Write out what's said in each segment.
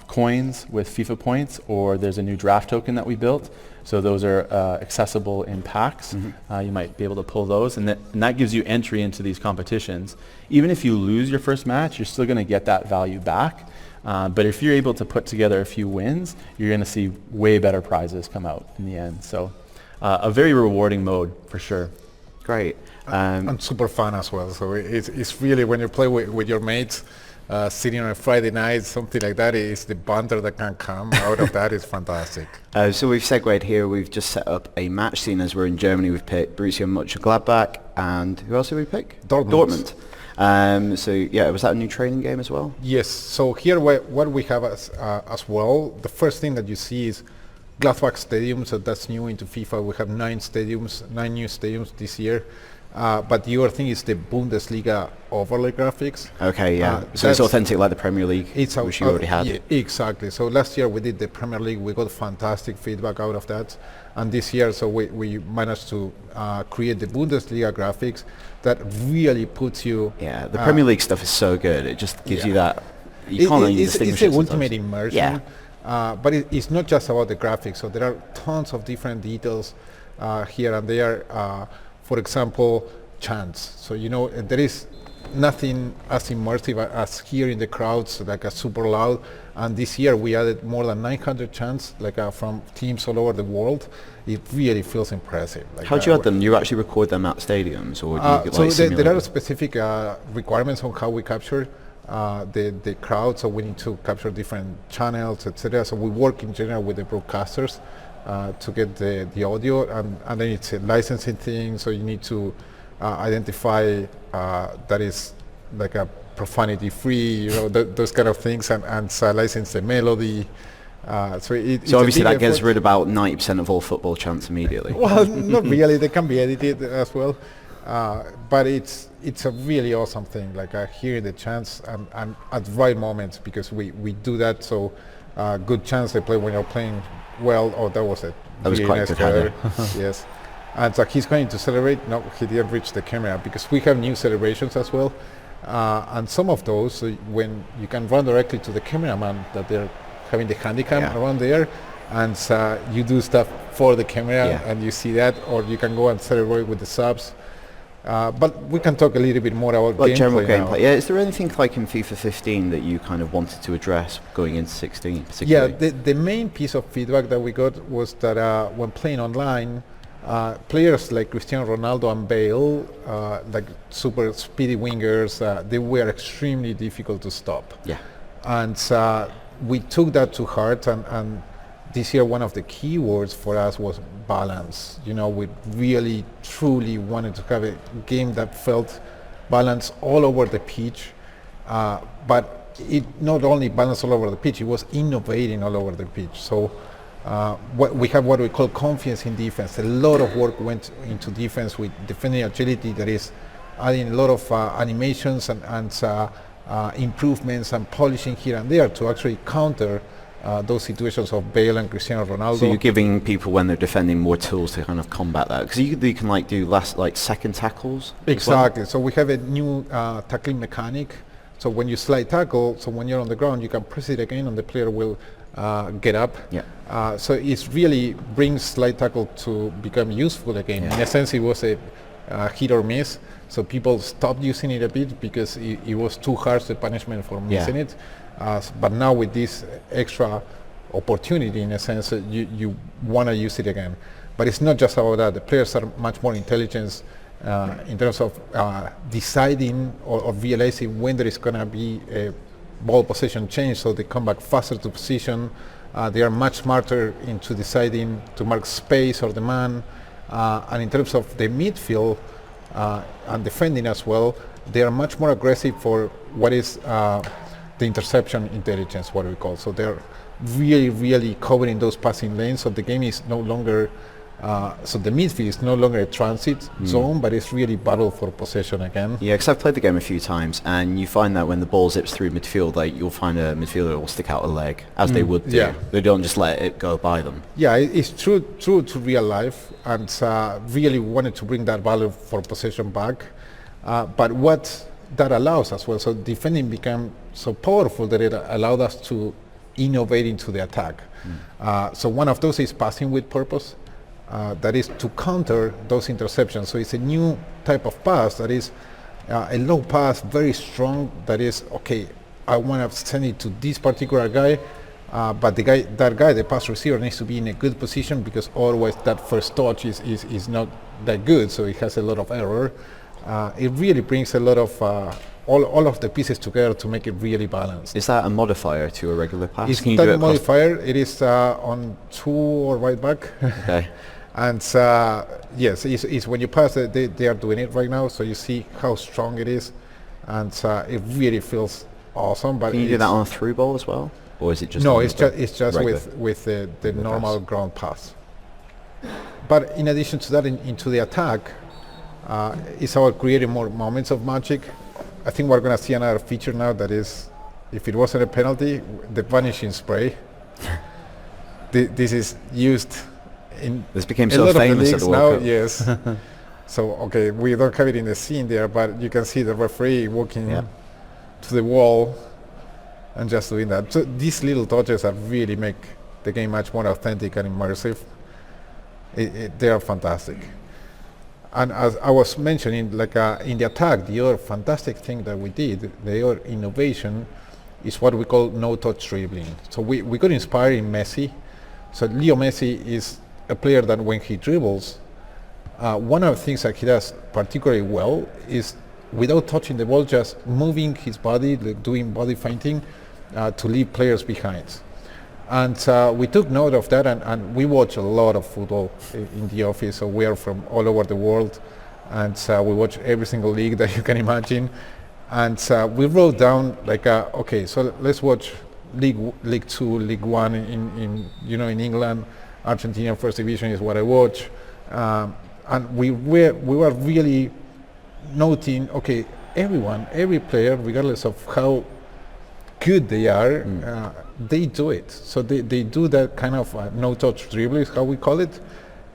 coins with FIFA points, or there's a new draft token that we built. So those are accessible in packs. You might be able to pull those, and that gives you entry into these competitions. Even if you lose your first match, you're still going to get that value back. But if you're able to put together a few wins, you're going to see way better prizes come out in the end. So a very rewarding mode for sure. Great. And super fun as well. So it's really, when you play with your mates, sitting on a Friday night, something like that, is the banter that can come out of that is fantastic. So we've segued here. We've just set up a match scene as we're in Germany. We've picked Borussia Mönchengladbach, and who else did we pick? Dortmund. So yeah, was that a new training game as well? Yes. So here what we have as well, the first thing that you see is Gladbach Stadium. So that's new into FIFA. We have 9 new stadiums this year. But the other thing is the Bundesliga overlay graphics. Okay, yeah. So it's authentic like the Premier League, which you already had. Yeah, exactly. So last year we did the Premier League. We got fantastic feedback out of that. And this year, so we managed to create the Bundesliga graphics that really puts you... Yeah, the Premier League stuff is so good. It just gives you that... You can't really distinguish it. It's the ultimate immersion. Yeah. But it's not just about the graphics. So there are tons of different details here and there. For example, chants. So there is nothing as immersive as hearing the crowds like super loud. And this year we added more than 900 chants from teams all over the world. It really feels impressive. How do you add them? Do you actually record them at stadiums, or do you there are specific requirements on how we capture the crowd. So we need to capture different channels, etc. So we work in general with the broadcasters to get the audio, and then it's a licensing thing, so you need to identify that is like a profanity free, those kind of things, and license the melody. So obviously that gets rid of about 90% of all football chants immediately. Well, not really, they can be edited as well, but it's a really awesome thing, hearing the chants and at the right moments, because we do that. So good chants they play when you're playing well. Oh, that was a really nice header. Yes. And so he's going to celebrate. No, he didn't reach the camera, because we have new celebrations as well. And some of those, when you can run directly to the cameraman that they're having the handycam around there, and you do stuff for the camera, and you see that, or you can go and celebrate with the subs. But we can talk a little bit more about general gameplay. now. Yeah, is there anything like in FIFA 15 that you kind of wanted to address going into 16 particularly? Yeah, the main piece of feedback that we got was that when playing online, players like Cristiano Ronaldo and Bale, like super speedy wingers, they were extremely difficult to stop. Yeah. And we took that to heart, and this year one of the key words for us was balance. We really truly wanted to have a game that felt balanced all over the pitch, but it not only balanced all over the pitch, it was innovating all over the pitch. So we have what we call confidence in defense. A lot of work went into defense with defending agility, that is adding a lot of animations and improvements and polishing here and there to actually counter those situations of Bale and Cristiano Ronaldo. So you're giving people, when they're defending, more tools to kind of combat that, because you can do second tackles. Exactly. Well. So we have a new tackling mechanic. So when you slide tackle, so when you're on the ground, you can press it again, and the player will get up. Yeah. So it really brings slide tackle to become useful again. Yeah. In a sense, it was a hit or miss. So people stopped using it a bit because it was too harsh the punishment for missing it. But now with this extra opportunity, in a sense, you want to use it again. But it's not just about that. The players are much more intelligent in terms of deciding or realizing when there is going to be a ball possession change, so they come back faster to position. They are much smarter into deciding to mark space or the man. And in terms of the midfield and defending as well, they are much more aggressive for what is the interception intelligence, what we call. So they're really, really covering those passing lanes. So the game is no longer, so the midfield is no longer a transit zone, but it's really battle for possession again. Yeah, because I've played the game a few times, and you find that when the ball zips through midfield, you'll find a midfielder will stick out a leg, as they would do. Yeah. They don't just let it go by them. Yeah, it's true to real life, and really wanted to bring that value for possession back. But what that allows as well, so defending became so powerful that it allowed us to innovate into the attack. So one of those is passing with purpose. That is to counter those interceptions. So it's a new type of pass that is a low pass, very strong. That is, okay, I want to send it to this particular guy, but that guy, the pass receiver, needs to be in a good position because otherwise that first touch is not that good. So it has a lot of error. It really brings a lot of all of the pieces together to make it really balanced. Is that a modifier to a regular pass? It's not a modifier. It is on 2 or right back. Okay. And yes, it's when you pass it, they are doing it right now, so you see how strong it is, and it really feels awesome. But can you do that on a through ball as well, or is it just? No, it's just with the normal ground pass. But in addition to that, into the attack, it's about creating more moments of magic. I think we're going to see another feature now that is, if it wasn't a penalty, the vanishing spray. This is used. This became so famous at the World Cup. Yes. So okay, we don't have it in the scene there, but you can see the referee walking to the wall and just doing that. So these little touches that really make the game much more authentic and immersive. They are fantastic. And as I was mentioning, like in the attack, the other fantastic thing that we did, the other innovation, is what we call no-touch dribbling. So we got inspired in Messi. So Leo Messi is a player that when he dribbles, one of the things that he does particularly well is without touching the ball, just moving his body, like doing body feinting to leave players behind. And we took note of that, and we watch a lot of football in the office. So we are from all over the world, and we watch every single league that you can imagine. And we wrote down like, okay, so let's watch League 2, League 1 in England. Argentina First Division is what I watch, and we were really noting, okay, every player, regardless of how good they are, they do it. So they do that kind of no-touch dribble is how we call it,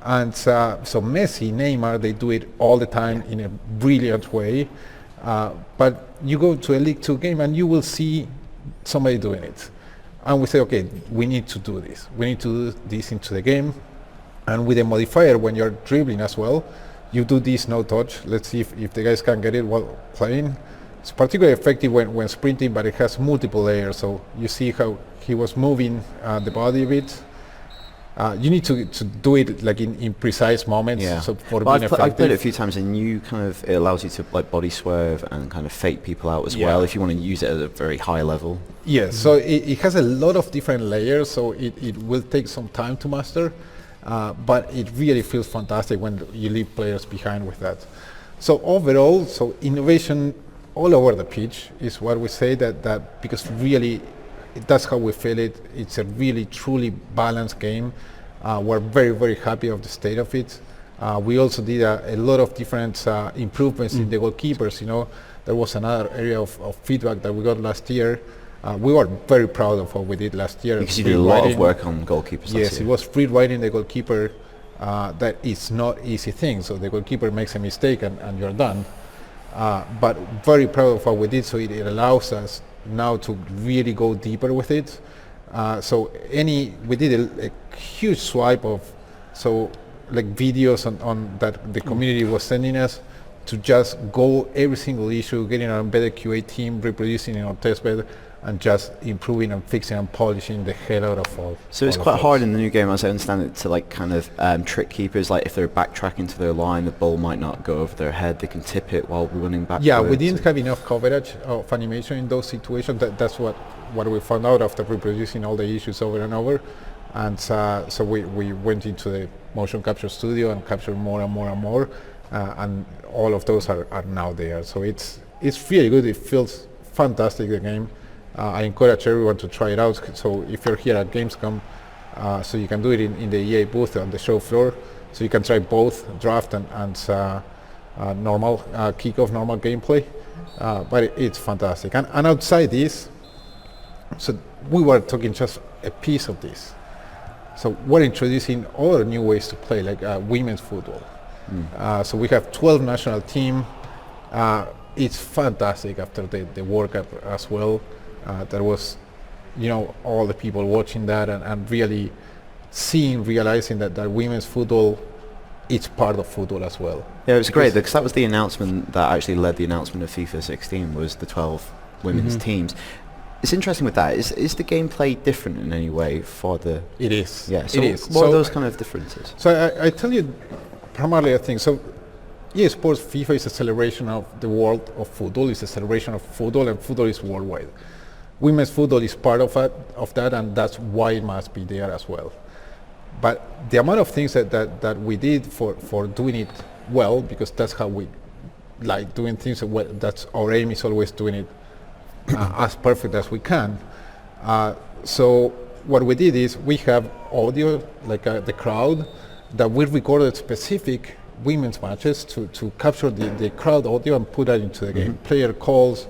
and so Messi, Neymar, they do it all the time in a brilliant way. But you go to a League 2 game and you will see somebody doing it. And we say, okay, we need to do this. We need to do this into the game. And with a modifier, when you're dribbling as well, you do this no touch. Let's see if the guys can get it while playing. It's particularly effective when sprinting, but it has multiple layers. So you see how he was moving the body a bit. You need to do it like in precise moments. Yeah. So for I've being effective. I've played it a few times, and it allows you to like body swerve and kind of fake people out as well if you want to use it at a very high level. Yes. So it has a lot of different layers. So it will take some time to master, but it really feels fantastic when you leave players behind with that. So overall, so innovation all over the pitch is what we say that because really. That's how we feel it. It's a really, truly balanced game. We're very, very happy of the state of it. We also did a lot of different improvements in the goalkeepers. There was another area of feedback that we got last year. We were very proud of what we did last year. Because you did a lot of work on goalkeepers. Yes, it was free writing the goalkeeper. That is not easy thing. So the goalkeeper makes a mistake and you're done. But very proud of what we did. So it allows us now to really go deeper with it. We did a huge swipe of videos on that the community was sending us to just go every single issue, getting our embedded QA team, reproducing in our testbed, and just improving and fixing and polishing the hell out of all. So it's quite hard in the new game, as I understand it, to kind of trick keepers. Like if they're backtracking to their line, the ball might not go over their head. They can tip it while running back. Yeah, we didn't have enough coverage of animation in those situations. That's what we found out after reproducing all the issues over and over. And so we went into the motion capture studio and captured more and more and more. And all of those are now there. So it's really good. It feels fantastic, the game. I encourage everyone to try it out. So if you're here at Gamescom, so you can do it in the EA booth on the show floor. So you can try both draft and normal kickoff, normal gameplay. But it's fantastic. And outside this, so we were talking just a piece of this. So we're introducing other new ways to play, like women's football. So we have 12 national team. It's fantastic after the World Cup as well. There was you know, all the people watching that and really realizing that women's football is part of football as well. Yeah, it was great because that was the announcement that actually led the announcement of FIFA 16 was the 12 women's teams. It's interesting with that. Is the gameplay different in any way for the... It is. Yeah, so it is. What are those kind of differences? So I tell you, primarily I think, so sports FIFA is a celebration of the world of football, it's a celebration of football, and football is worldwide. Women's football is part of that, and that's why it must be there as well. But the amount of things that we did for doing it well, because that's how we like doing things well, that's our aim, is always doing it as perfect as we can. So what we did is we have audio, like the crowd, that we recorded specific women's matches to capture the crowd audio and put that into the game. Player calls,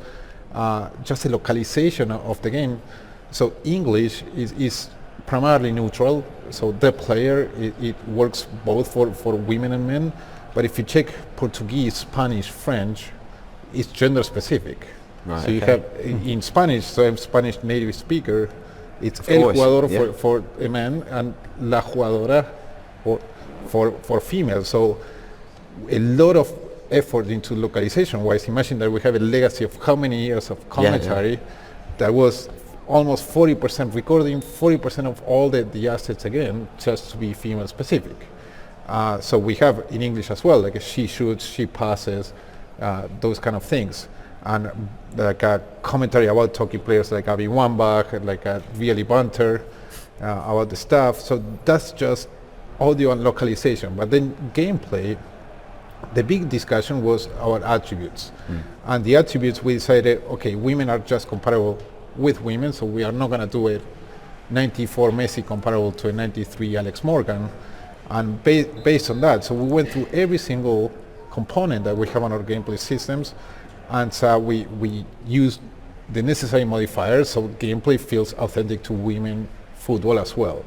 just the localization of the game. So English is primarily neutral, so the player, it works both for women and men, but if you check Portuguese, Spanish, French, it's gender specific. Right, so you have in Spanish, so I'm Spanish native speaker, it's el jugador for a man and la jugadora for female. So a lot of effort into localization wise. Imagine that we have a legacy of how many years of commentary that was almost 40% recording, 40% of all the assets again, just to be female specific. So we have in English as well, like she shoots, she passes, those kind of things. And like a commentary about hockey players like Abby Wambach, like a really banter about the stuff. So that's just audio and localization. But then gameplay, the big discussion was our attributes. And the attributes, we decided, okay, women are just comparable with women, so we are not going to do it 94 Messi comparable to a 93 Alex Morgan. And based on that, so we went through every single component that we have on our gameplay systems, and so we used the necessary modifiers so gameplay feels authentic to women football as well.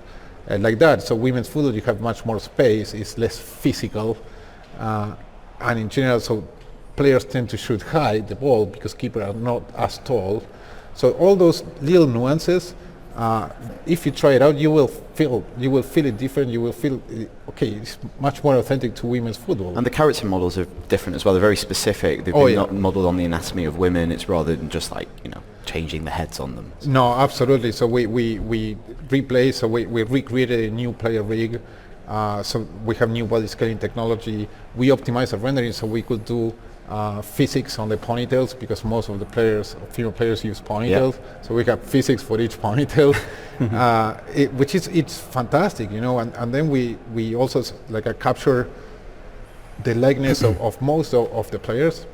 Like that, so women's football, you have much more space, it's less physical, and in general, so players tend to shoot high the ball because keepers are not as tall. So all those little nuances, if you try it out, you will feel it different. You will feel okay. It's much more authentic to women's football. And the character models are different as well. They're very specific. They've been not modeled on the anatomy of women. It's rather than just like changing the heads on them. No, absolutely. So we replaced. So we recreated a new player rig. So we have new body scaling technology. We optimized our rendering so we could do physics on the ponytails because most of the players, female players, use ponytails. So we have physics for each ponytail, which is it's fantastic, And then we also capture the likeness of most of the players.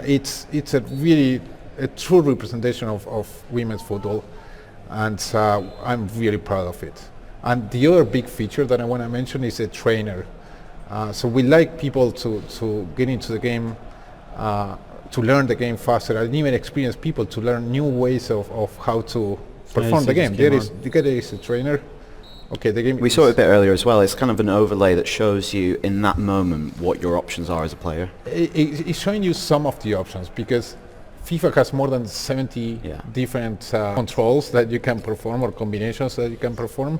It's a true representation of women's football, and I'm really proud of it. And the other big feature that I want to mention is a trainer. So we like people to get into the game, to learn the game faster, and even experienced people to learn new ways of how to perform the game. There is a trainer. Okay, the game. We saw it a bit earlier as well. It's kind of an overlay that shows you in that moment what your options are as a player. It's showing you some of the options because FIFA has more than 70 different controls that you can perform or combinations that you can perform.